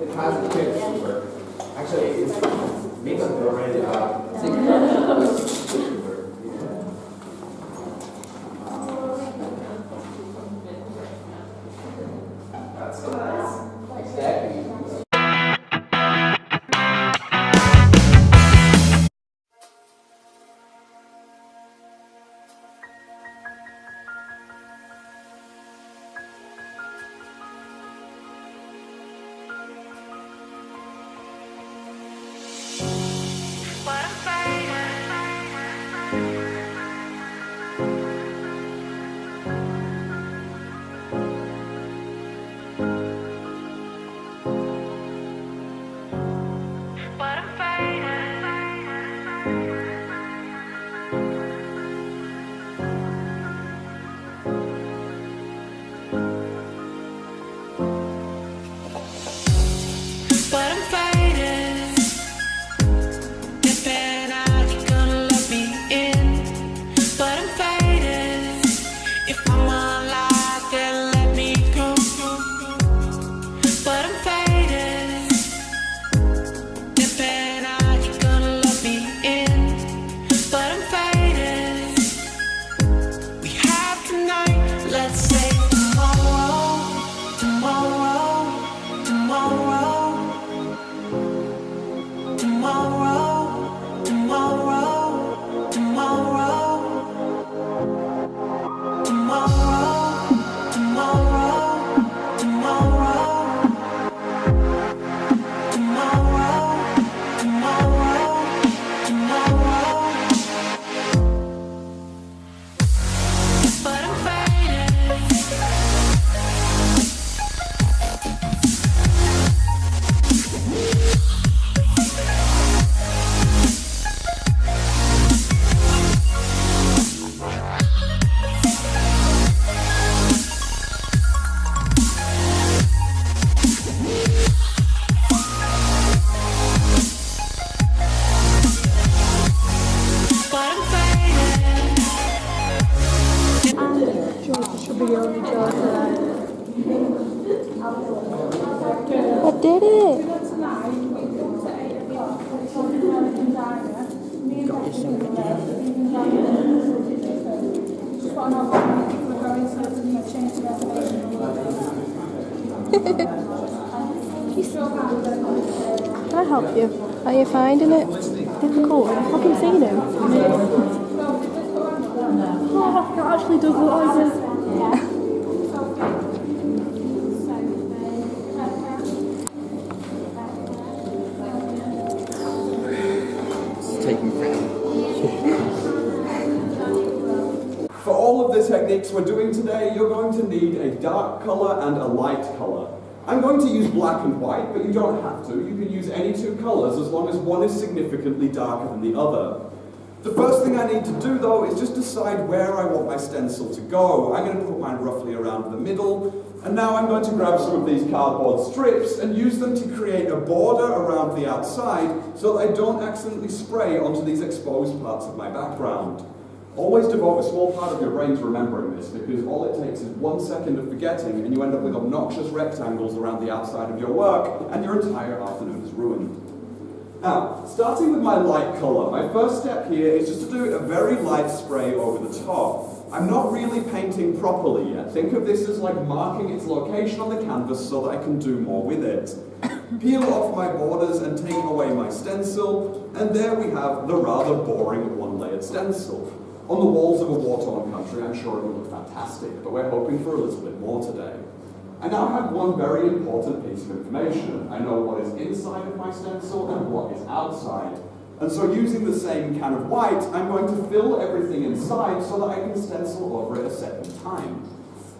It has a chance to work. Actually, it's makeup already. That's nice. Exactly. I did it! Can I help you? Are you finding it difficult? I've fucking seen him. Oh, that actually does look like it. For all of the techniques we're doing today, you're going to need a dark color and a light color. I'm going to use black and white, but you don't have to. You can use any two colors as long as one is significantly darker than the other. The first thing I need to do, though, is just decide where I want my stencil to go. I'm going to put mine roughly around the middle, and now I'm going to grab some of these cardboard strips and use them to create a border around the outside so that I don't accidentally spray onto these exposed parts of my background. Always devote a small part of your brain to remembering this, because all it takes is 1 second of forgetting and you end up with obnoxious rectangles around the outside of your work, and your entire afternoon is ruined. Now, starting with my light color, my first step here is just to do a very light spray over the top. I'm not really painting properly yet. Think of this as like marking its location on the canvas so that I can do more with it. Peel off my borders and take away my stencil, and there we have the rather boring one-layered stencil. On the walls of a war-torn country, I'm sure it would look fantastic, but we're hoping for a little bit more today. I now have one very important piece of information. I know what is inside of my stencil and what is outside. And so using the same can of white, I'm going to fill everything inside so that I can stencil over it a second time.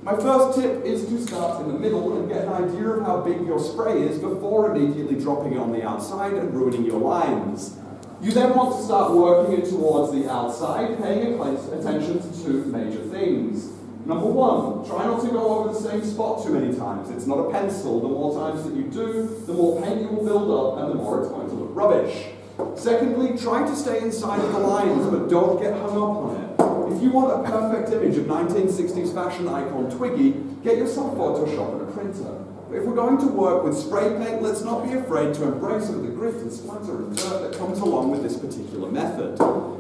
My first tip is to start in the middle and get an idea of how big your spray is before immediately dropping it on the outside and ruining your lines. You then want to start working it towards the outside, paying attention to two major things. Number one, try not to go over the same spot too many times. It's not a pencil. The more times that you do, the more paint you will build up and the more it's going to look rubbish. Secondly, try to stay inside of the lines, but don't get hung up on it. If you want a perfect image of 1960s fashion icon Twiggy, get yourself Photoshop and a printer. But if we're going to work with spray paint, let's not be afraid to embrace some of the grit and splatter and dirt that comes along with this particular method.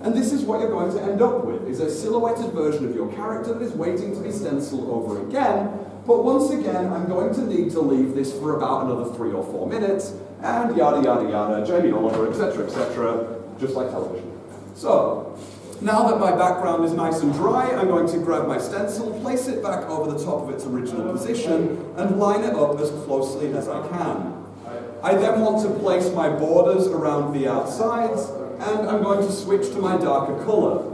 And this is what you're going to end up with, is a silhouetted version of your character that is waiting to be stenciled over again. But once again, I'm going to need to leave this for about another 3 or 4 minutes, and yada yada yada, Jamie Oliver, etc., just like television. So, now that my background is nice and dry, I'm going to grab my stencil, place it back over the top of its original position, and line it up as closely as I can. I then want to place my borders around the outsides, and I'm going to switch to my darker colour.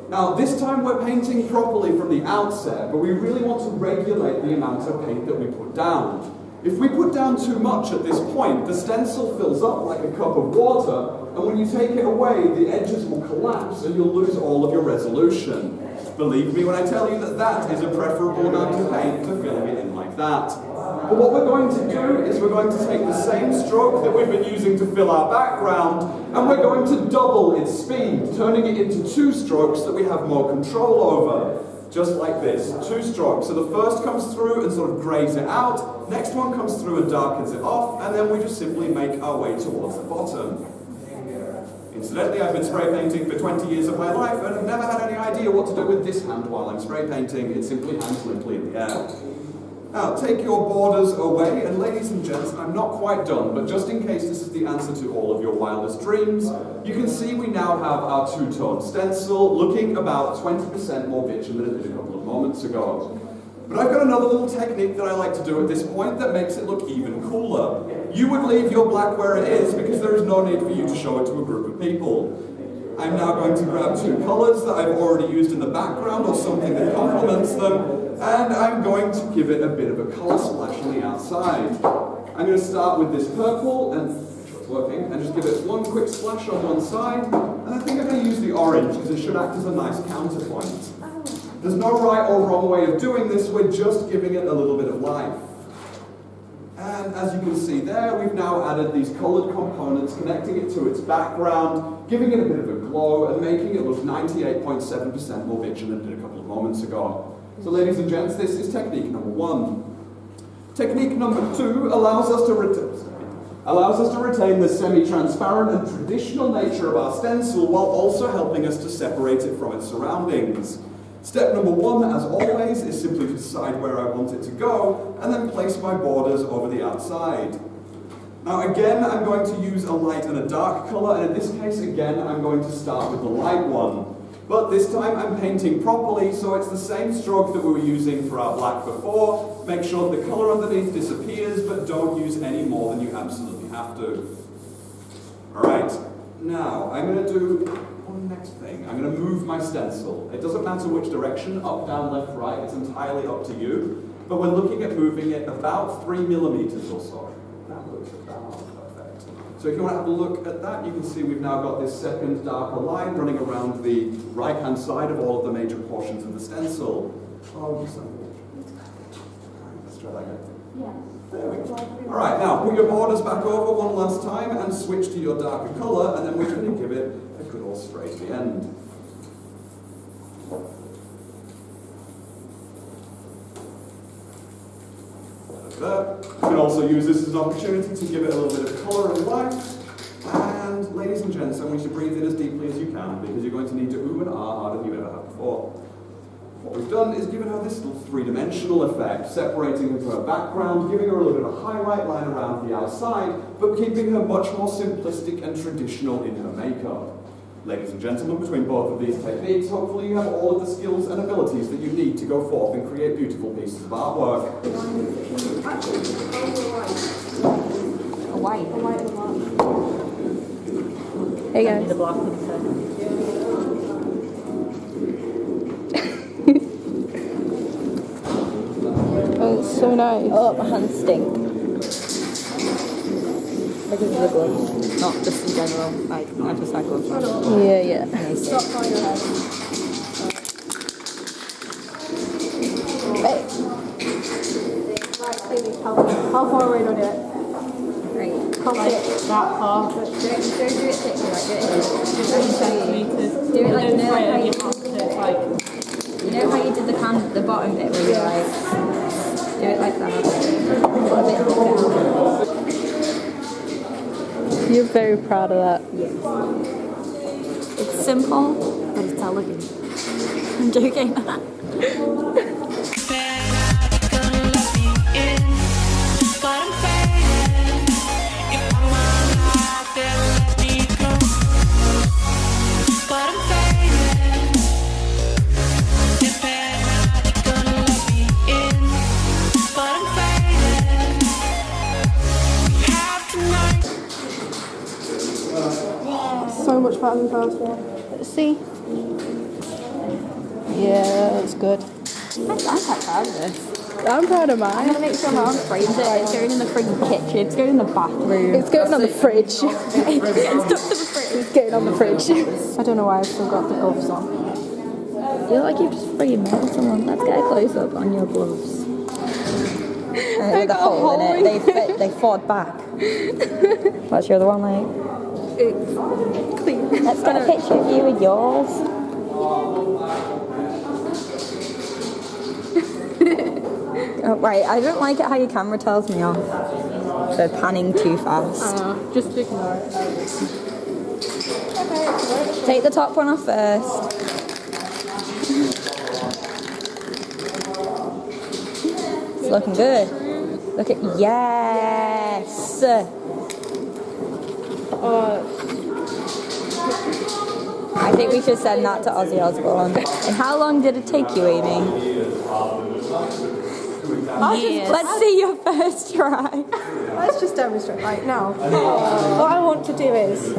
Now, this time we're painting properly from the outset, but we really want to regulate the amount of paint that we put down. If we put down too much at this point, the stencil fills up like a cup of water, and when you take it away, the edges will collapse and you'll lose all of your resolution. Believe me when I tell you that that is a preferable amount of paint to filling it in like that. But what we're going to do is we're going to take the same stroke that we've been using to fill our background, and we're going to double its speed, turning it into 2 strokes that we have more control over. Just like this, 2 strokes. So the first comes through and sort of grays it out, next one comes through and darkens it off, and then we just simply make our way towards the bottom. Incidentally, I've been spray painting for 20 years of my life and have never had any idea what to do with this hand while I'm spray painting. It simply hangs limply in the air. Now, take your borders away, and ladies and gents, I'm not quite done, but just in case this is the answer to all of your wildest dreams, you can see we now have our 2-tone stencil looking about 20% more bitchin' than it did a couple of moments ago. But I've got another little technique that I like to do at this point that makes it look even cooler. You would leave your black where it is because there is no need for you to show it to a group of people. I'm now going to grab 2 colours that I've already used in the background or something that complements them, and I'm going to give it a bit of a colour splash on the outside. I'm going to start with this purple, and make sure it's working, and just give it one quick splash on one side, and I think I'm going to use the orange because it should act as a nice counterpoint. There's no right or wrong way of doing this, we're just giving it a little bit of life. And as you can see there, we've now added these coloured components, connecting it to its background, giving it a bit of a glow, and making it look 98.7% more bitchin' than it did a couple of moments ago. So ladies and gents, this is technique number 1. Technique number 2 allows us to retain the semi-transparent and traditional nature of our stencil while also helping us to separate it from its surroundings. Step number 1, as always, is simply to decide where I want it to go, and then place my borders over the outside. Now again, I'm going to use a light and a dark colour, and in this case, again, I'm going to start with the light one. But this time I'm painting properly, so it's the same stroke that we were using for our black before. Make sure the colour underneath disappears, but don't use any more than you absolutely have to. Alright, now I'm going to do one next thing. I'm going to move my stencil. It doesn't matter which direction, up, down, left, right, it's entirely up to you. But we're looking at moving it about 3 millimeters or so. That looks about perfect. So if you want to have a look at that, you can see we've now got this second darker line running around the right-hand side of all of the major portions of the stencil. Oh, you son of a bitch. Let's try that again. Yeah. There we go. Alright, now put your borders back over one last time and switch to your darker colour, and then we're going to give it a good old spray at the end. There. You can also use this as an opportunity to give it a little bit of colour and life. And ladies and gents, I want you to breathe in as deeply as you can because you're going to need to ooh and ah harder than you've ever had before. What we've done is given her this little 3-dimensional effect, separating her from her background, giving her a little bit of a highlight line around the outside, but keeping her much more simplistic and traditional in her makeup. Ladies and gentlemen, between both of these techniques, hopefully you have all of the skills and abilities that you need to go forth and create beautiful pieces of artwork. A white. Hey guys. The block with Oh, it's so nice. Oh, my hands stink. Because of the gloves. Not just in general, like, not just like gloves. Yeah. Stop trying your head. Hey. Right, Stevie, how far away do I do it? Right. That far. Don't do it thickly, like, do it Centimeters. Do it like, you know, Right, how you you, have to, like, you know how you did the bottom bit where you're like, Do it like that. Put a bit down. You're very proud of that. It's simple, but it's elegant. I'm joking. So much better than the first one. Let's see. Yeah, that's good. I'm quite proud of this. I'm proud of I'm mine. gonna make sure my mum frames it. It's going in the freaking kitchen. It's going in the bathroom. It's going on the fridge. It's getting stuck to the fridge. It's getting on the fridge. I don't know why I've still got the gloves on. I feel like you've just freaking made someone. Let's get a close up on your gloves. With a got a hole in hole it. They fought back. What's your other one like? It's clean. Let's get a picture of you with yours. Oh, right, I don't like it how your camera tells me off. They're panning too fast. Just ignore it. Take the top one off first. It's looking good. Look at yes. I think we should send that to Ozzy Osbourne. And how long did it take you, Amy? Let's see your first try. Let's just demonstrate right now. What I want to do is...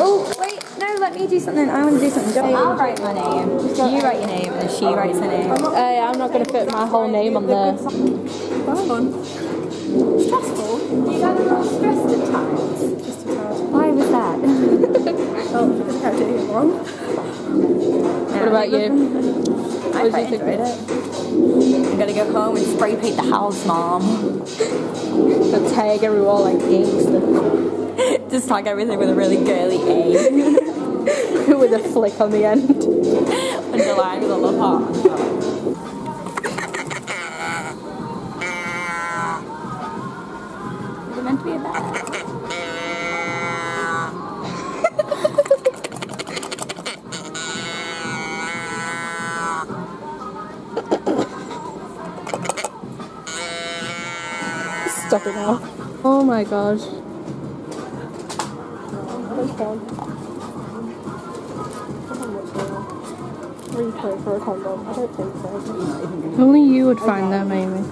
Oh, wait, no, let me do something. I want to do something. I'll write my name. You write your name and then she writes her name. I'm not going to fit my whole name on there. Fun. Stressful. You guys are not stressed at times. Just a tad. Why was that? Oh, because I kept doing it wrong. What about you? I quite enjoyed it. I'm gonna go home and spray paint the house, Mom. And tag every wall like gangster. Just tag everything with a really girly A. With a flick on the end. Underlined with a love heart. Is it meant to be a bed? Stop it now. Oh my gosh. Replay for a condom. I don't think so. Only you would find them, Amy.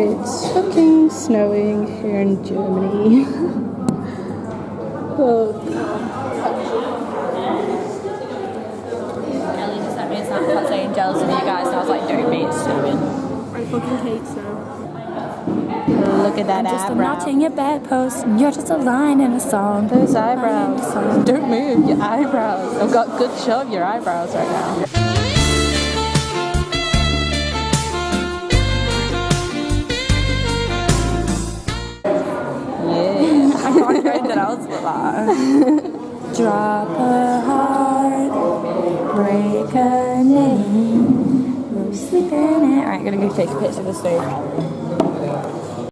It's fucking snowing here in Germany. Oh. Ellie just sent me a Snapchat saying jealous of you guys, and I was like, don't be, it's snowing. I fucking hate snow. Look at that Just a eyebrow. notch in your bedpost, and you're just a line in a song. Those eyebrows. Don't move your eyebrows. I've got good show of your eyebrows right now. Yeah. I can't do anything else but that. Drop a heart, break a name, we'll sleep in it. Alright, I'm gonna go take a picture of the stove.